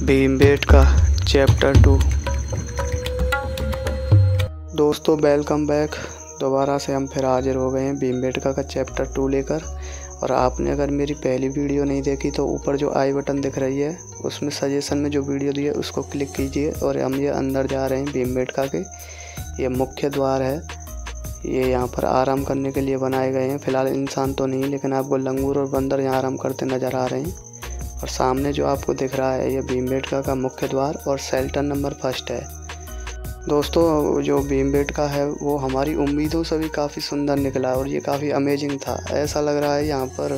Bhimbetka chapter 2। दोस्तों welcome back. दोबारा से हम फिर हाजिर हो गए हैं भीमबेटका का चैप्टर 2 लेकर। और आपने अगर मेरी पहली वीडियो नहीं देखी तो ऊपर जो आई बटन दिख रही है उसमें सजेशन में जो वीडियो दी है उसको क्लिक कीजिए। और हम ये अंदर जा रहे हैं भीमबेटका के। ये मुख्य द्वार है, ये यहाँ पर आराम करने के लिए बनाए गए हैं। फ़िलहाल इंसान तो नहीं, लेकिन आपको लंगूर और बंदर यहाँ आराम करते नज़र आ रहे हैं। और सामने जो आपको दिख रहा है ये भीमबेटका का मुख्य द्वार और शेल्टर नंबर 1 है। दोस्तों जो भीमबेटका है वो हमारी उम्मीदों से भी काफ़ी सुंदर निकला और ये काफ़ी अमेजिंग था। ऐसा लग रहा है यहाँ पर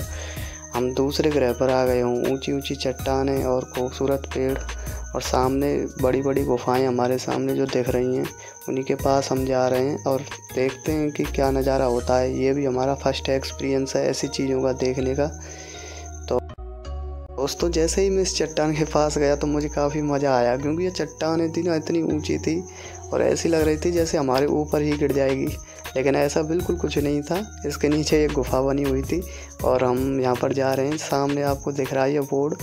हम दूसरे ग्रह पर आ गए हों। ऊंची ऊंची चट्टानें और खूबसूरत पेड़ और सामने बड़ी बड़ी गुफाएं हमारे सामने जो दिख रही हैं, उन्हीं के पास हम जा रहे हैं और देखते हैं कि क्या नज़ारा होता है। ये भी हमारा फर्स्ट एक्सपीरियंस है ऐसी चीज़ों का देखने का। तो दोस्तों जैसे ही मैं इस चट्टान के पास गया तो मुझे काफ़ी मज़ा आया, क्योंकि ये चट्टान थी ना इतनी ऊंची थी और ऐसी लग रही थी जैसे हमारे ऊपर ही गिर जाएगी, लेकिन ऐसा बिल्कुल कुछ नहीं था। इसके नीचे एक गुफा बनी हुई थी और हम यहाँ पर जा रहे हैं। सामने आपको दिख रहा है ये बोर्ड,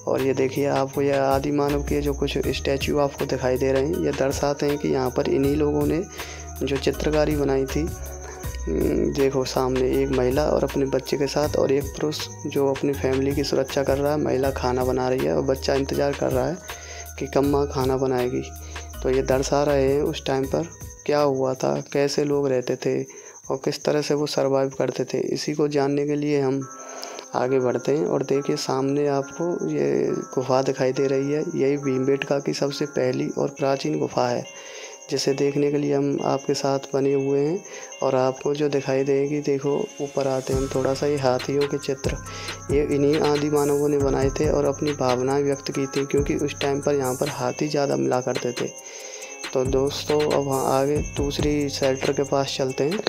और ये देखिए आपको ये आदि मानव के जो कुछ स्टैचू आपको दिखाई दे रहे हैं, ये दर्शाते हैं कि यहाँ पर इन्हीं लोगों ने जो चित्रकारी बनाई थी। देखो सामने एक महिला और अपने बच्चे के साथ और एक पुरुष जो अपनी फैमिली की सुरक्षा कर रहा है। महिला खाना बना रही है और बच्चा इंतज़ार कर रहा है कि कब माँ खाना बनाएगी। तो ये दर्शा रहे हैं उस टाइम पर क्या हुआ था, कैसे लोग रहते थे और किस तरह से वो सरवाइव करते थे। इसी को जानने के लिए हम आगे बढ़ते हैं। और देखिए सामने आपको ये गुफा दिखाई दे रही है। यही भीमबेटका की सबसे पहली और प्राचीन गुफा है, जिसे देखने के लिए हम आपके साथ बने हुए हैं। और आपको जो दिखाई देगी, देखो ऊपर आते हैं हम थोड़ा सा, ये हाथियों के चित्र ये इन्हीं आदि मानवों ने बनाए थे और अपनी भावनाएं व्यक्त की थी, क्योंकि उस टाइम पर यहाँ पर हाथी ज़्यादा मिला करते थे। तो दोस्तों अब वहाँ आगे दूसरी शेल्टर के पास चलते हैं।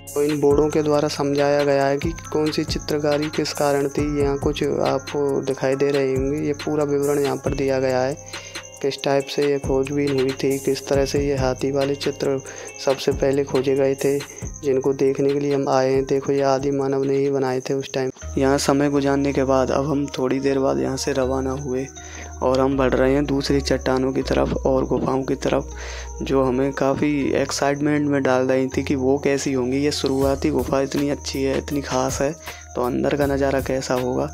तो इन बोर्डों के द्वारा समझाया गया है कि कौन सी चित्रकारी किस कारण थी। यहाँ कुछ आपको दिखाई दे रहे होंगे, ये पूरा विवरण यहाँ पर दिया गया है। किस टाइप से ये खोजबीन हुई थी, किस तरह से ये हाथी वाले चित्र सबसे पहले खोजे गए थे, जिनको देखने के लिए हम आए हैं। देखो ये आदि मानव ने ही बनाए थे उस टाइम। यहाँ समय गुजारने के बाद अब हम थोड़ी देर बाद यहाँ से रवाना हुए और हम बढ़ रहे हैं दूसरी चट्टानों की तरफ और गुफाओं की तरफ, जो हमें काफ़ी एक्साइटमेंट में डाल रही थी कि वो कैसी होंगी। ये शुरुआती गुफा इतनी अच्छी है, इतनी ख़ास है, तो अंदर का नज़ारा कैसा होगा।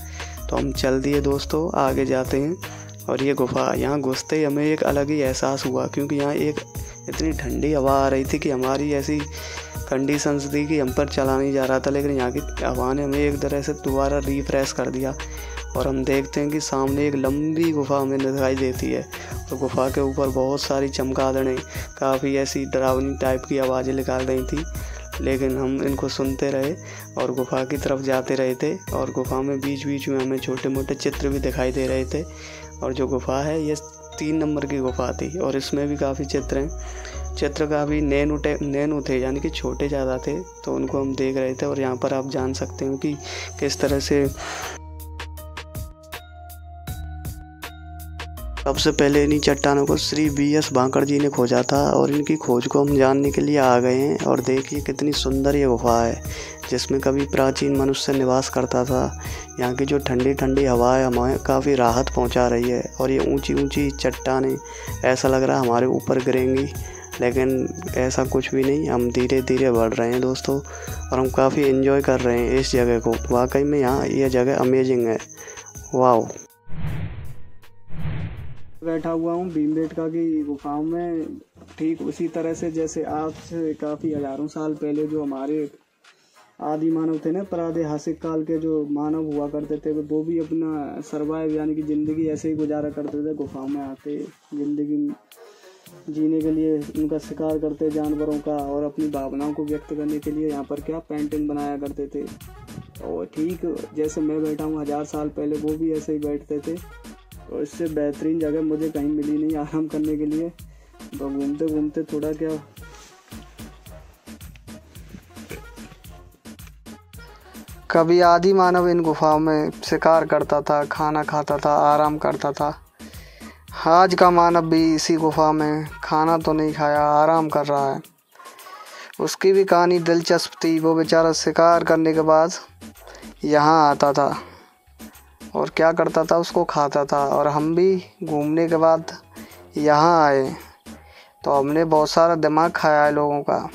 तो हम चल दिए दोस्तों, आगे जाते हैं। और ये गुफा यहाँ घुसते ही हमें एक अलग ही एहसास हुआ, क्योंकि यहाँ एक इतनी ठंडी हवा आ रही थी कि हमारी ऐसी कंडीशंस थी कि हम पर चला नहीं जा रहा था, लेकिन यहाँ की हवा ने हमें एक तरह से दोबारा रिफ्रेश कर दिया। और हम देखते हैं कि सामने एक लंबी गुफा हमें दिखाई देती है और गुफा के ऊपर बहुत सारी चमगादड़ें काफ़ी ऐसी डरावनी टाइप की आवाज़ें निकाल रही थी, लेकिन हम इनको सुनते रहे और गुफा की तरफ जाते रहे थे। और गुफा में बीच बीच में हमें छोटे मोटे चित्र भी दिखाई दे रहे थे। और जो गुफा है ये 3 नंबर की गुफा थी और इसमें भी काफ़ी चित्र हैं। चित्र काफ़ी नैनो थे, यानी कि छोटे ज़्यादा थे, तो उनको हम देख रहे थे। और यहाँ पर आप जान सकते हो कि किस तरह से सबसे पहले इन्हीं चट्टानों को श्री BS भांकड़ जी ने खोजा था और इनकी खोज को हम जानने के लिए आ गए हैं। और देखिए कितनी सुंदर ये गुफा है, जिसमें कभी प्राचीन मनुष्य निवास करता था। यहाँ की जो ठंडी ठंडी हवा है हमें काफ़ी राहत पहुँचा रही है। और ये ऊंची ऊंची चट्टानें ऐसा लग रहा है हमारे ऊपर गिरेंगी, लेकिन ऐसा कुछ भी नहीं। हम धीरे धीरे बढ़ रहे हैं दोस्तों और हम काफ़ी एंजॉय कर रहे हैं इस जगह को। वाकई में यहाँ ये जगह अमेजिंग है। वाओ। बैठा हुआ हूँ भीमबेटका की गुफाओं में, ठीक उसी तरह से जैसे आज से काफ़ी हज़ारों साल पहले जो हमारे आदि मानव थे ना, प्रागैतिहासिक काल के जो मानव हुआ करते थे, वो भी अपना सर्वाइव यानी कि ज़िंदगी ऐसे ही गुजारा करते थे। गुफाओं में आते, ज़िंदगी जीने के लिए उनका शिकार करते जानवरों का और अपनी भावनाओं को व्यक्त करने के लिए यहाँ पर क्या पेंटिंग बनाया करते थे। और ठीक जैसे मैं बैठा हूँ 1000 साल पहले वो भी ऐसे ही बैठते थे। और इससे बेहतरीन जगह मुझे कहीं मिली नहीं आराम करने के लिए। तो घूमते घूमते थोड़ा क्या कभी आदि मानव इन गुफाओं में शिकार करता था, खाना खाता था, आराम करता था। आज का मानव भी इसी गुफा में खाना तो नहीं खाया, आराम कर रहा है। उसकी भी कहानी दिलचस्प थी। वो बेचारा शिकार करने के बाद यहाँ आता था और क्या करता था, उसको खाता था। और हम भी घूमने के बाद यहाँ आए तो हमने बहुत सारा दिमाग खाया है लोगों का,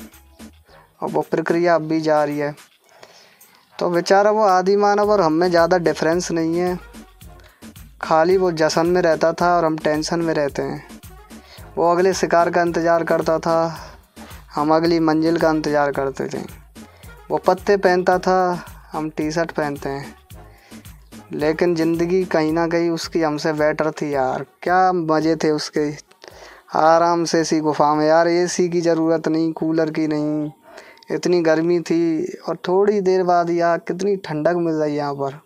और वो प्रक्रिया अब भी जारी है। तो बेचारा वो आदि मानव और हम में ज़्यादा डिफरेंस नहीं है, खाली वो जश्न में रहता था और हम टेंशन में रहते हैं। वो अगले शिकार का इंतज़ार करता था, हम अगली मंजिल का इंतज़ार करते थे। वो पत्ते पहनता था, हम टी शर्ट पहनते हैं। लेकिन ज़िंदगी कहीं ना कहीं उसकी हमसे बेटर थी यार। क्या मज़े थे उसके, आराम से इसी गुफा में यार, एसी की ज़रूरत नहीं, कूलर की नहीं, इतनी गर्मी थी और थोड़ी देर बाद यार कितनी ठंडक मिल रही है यहाँ पर।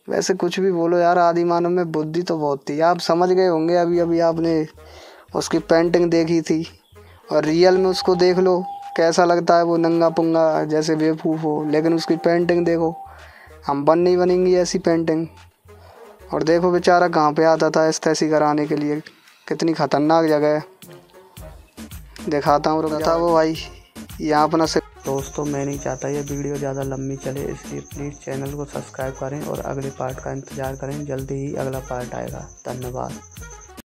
वैसे कुछ भी बोलो यार, आदि मानव में बुद्धि तो बहुत थी। आप समझ गए होंगे, अभी अभी आपने उसकी पेंटिंग देखी थी, और रियल में उसको देख लो कैसा लगता है। वो नंगा पुंगा जैसे बेवकूफ़ हो, लेकिन उसकी पेंटिंग देखो, हम नहीं बनेंगी ऐसी पेंटिंग। और देखो बेचारा कहाँ पे आता था एस्थेसी कराने के लिए, कितनी ख़तरनाक जगह है। दिखाता हूँ, रुक था वो भाई यहाँ अपना से। दोस्तों मैं नहीं चाहता ये वीडियो ज़्यादा लंबी चले, इसलिए प्लीज़ चैनल को सब्सक्राइब करें और अगले पार्ट का इंतज़ार करें। जल्दी ही अगला पार्ट आएगा। धन्यवाद।